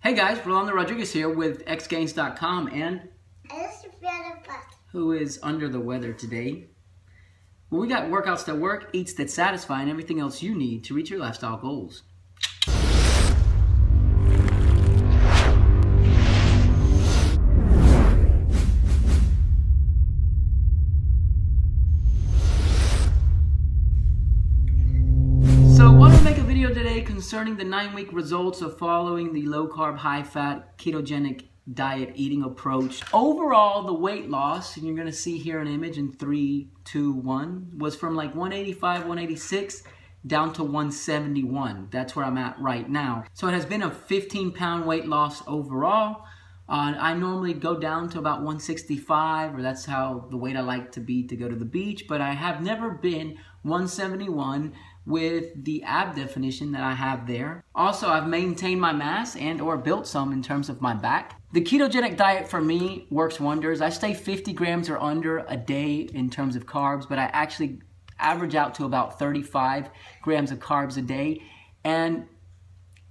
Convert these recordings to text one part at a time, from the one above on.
Hey guys, Rolando Rodriguez here with xgains.com and who is under the weather today. Well, we got workouts that work, eats that satisfy, and everything else you need to reach your lifestyle goals. So I want to make a video today concerning the 9-week results of following the low-carb, high-fat, ketogenic diet eating approach. Overall, the weight loss, and you're going to see here an image in 3, 2, 1, was from like 185, 186 down to 171. That's where I'm at right now. So it has been a 15-pound weight loss overall. I normally go down to about 165, or that's how the weight I like to be to go to the beach, but I have never been 171 with the ab definition that I have there. Also, I've maintained my mass and or built some in terms of my back. The ketogenic diet for me works wonders. I stay 50 grams or under a day in terms of carbs, but I actually average out to about 35 grams of carbs a day, and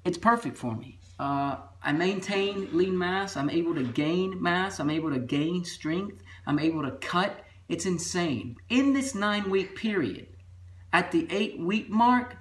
it's perfect for me. I maintain lean mass, I'm able to gain mass, I'm able to gain strength, I'm able to cut. It's insane. In this 9-week period, at the 8-week mark,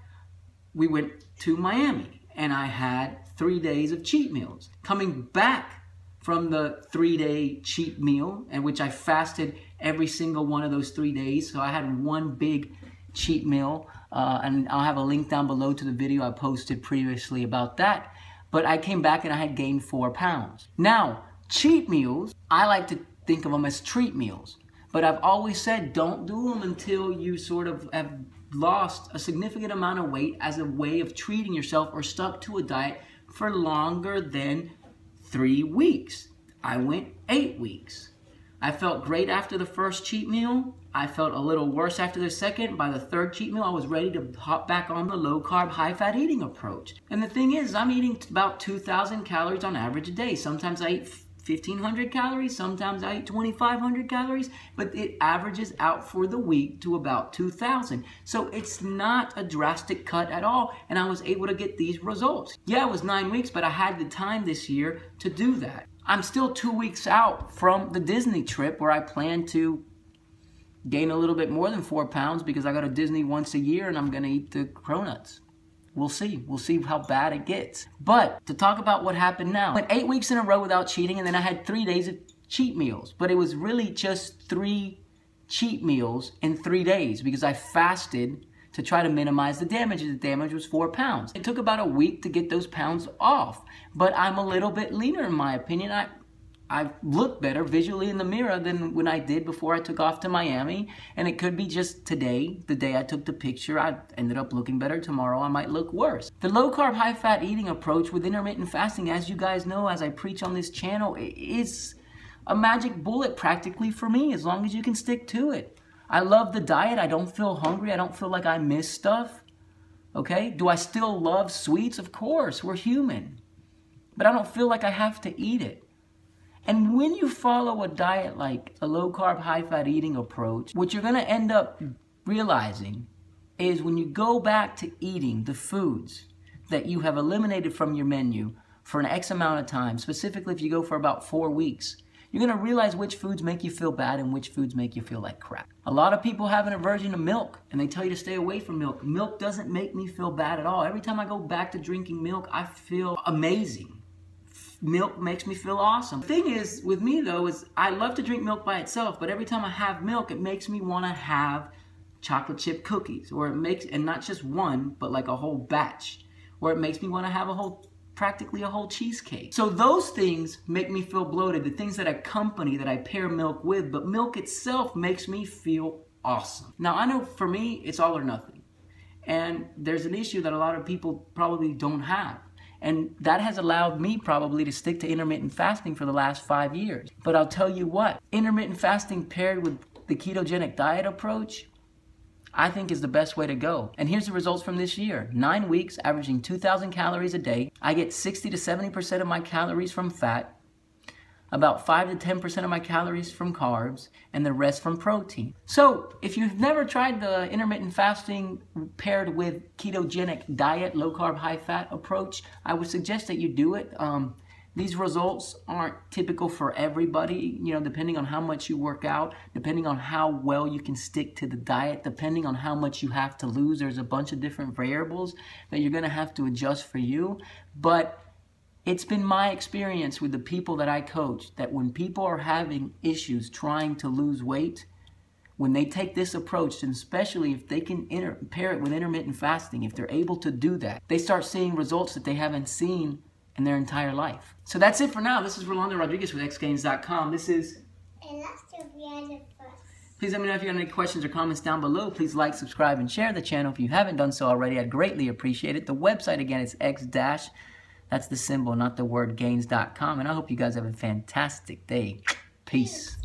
we went to Miami and I had 3 days of cheat meals. Coming back from the 3-day cheat meal, in which I fasted every single one of those 3 days, so I had one big cheat meal, and I'll have a link down below to the video I posted previously about that. But I came back and I had gained 4 pounds. Now, cheat meals, I like to think of them as treat meals. But I've always said don't do them until you sort of have lost a significant amount of weight as a way of treating yourself or stuck to a diet for longer than 3 weeks. I went 8 weeks. I felt great after the first cheat meal. I felt a little worse after the second. By the 3rd cheat meal, I was ready to hop back on the low-carb, high-fat eating approach. And the thing is, I'm eating about 2,000 calories on average a day. Sometimes I eat 1,500 calories, sometimes I eat 2,500 calories, but it averages out for the week to about 2,000. So it's not a drastic cut at all, and I was able to get these results. Yeah, it was 9 weeks, but I had the time this year to do that. I'm still 2 weeks out from the Disney trip where I plan to gain a little bit more than 4 pounds because I go to Disney once a year and I'm going to eat the cronuts. We'll see. We'll see how bad it gets. But to talk about what happened now, I went 8 weeks in a row without cheating, and then I had 3 days of cheat meals. But it was really just 3 cheat meals in 3 days because I fasted to try to minimize the damage. The damage was 4 pounds. It took about a week to get those pounds off, but I'm a little bit leaner in my opinion. I look better visually in the mirror than when I did before I took off to Miami, and it could be just today, the day I took the picture, I ended up looking better. Tomorrow I might look worse. The low-carb, high-fat eating approach with intermittent fasting, as you guys know, as I preach on this channel, is a magic bullet practically for me, as long as you can stick to it. I love the diet. I don't feel hungry. I don't feel like I miss stuff. Okay? Do I still love sweets? Of course. We're human. But I don't feel like I have to eat it. And when you follow a diet like a low-carb, high-fat eating approach, what you're going to end up realizing is when you go back to eating the foods that you have eliminated from your menu for an X amount of time, specifically if you go for about 4 weeks, you're going to realize which foods make you feel bad and which foods make you feel like crap. A lot of people have an aversion to milk, and they tell you to stay away from milk. Milk doesn't make me feel bad at all. Every time I go back to drinking milk, I feel amazing. Milk makes me feel awesome. The thing is, with me though, is I love to drink milk by itself, but every time I have milk, it makes me want to have chocolate chip cookies, or it makes, and not just one, but like a whole batch, or it makes me want to have practically a whole cheesecake. So those things make me feel bloated, the things that accompany, that I pair milk with, but milk itself makes me feel awesome. Now I know for me, it's all or nothing. And there's an issue that a lot of people probably don't have. And that has allowed me probably to stick to intermittent fasting for the last 5 years. But I'll tell you what, intermittent fasting paired with the ketogenic diet approach, I think is the best way to go. And here's the results from this year. 9 weeks, averaging 2,000 calories a day. I get 60 to 70% of my calories from fat, about 5 to 10% of my calories from carbs, and the rest from protein. So if you've never tried the intermittent fasting paired with ketogenic diet, low carb, high fat approach, I would suggest that you do it. These results aren't typical for everybody, you know, depending on how much you work out, depending on how well you can stick to the diet, depending on how much you have to lose. There's a bunch of different variables that you're going to have to adjust for you. But it's been my experience with the people that I coach that when people are having issues trying to lose weight, when they take this approach, and especially if they can pair it with intermittent fasting, if they're able to do that, they start seeing results that they haven't seen in their entire life. So that's it for now. This is Rolando Rodriguez with xgains.com. This is... Please let me know if you have any questions or comments down below. Please like, subscribe, and share the channel if you haven't done so already. I'd greatly appreciate it. The website, again, is x-, that's the symbol, not the word, gains.com. And I hope you guys have a fantastic day. Peace.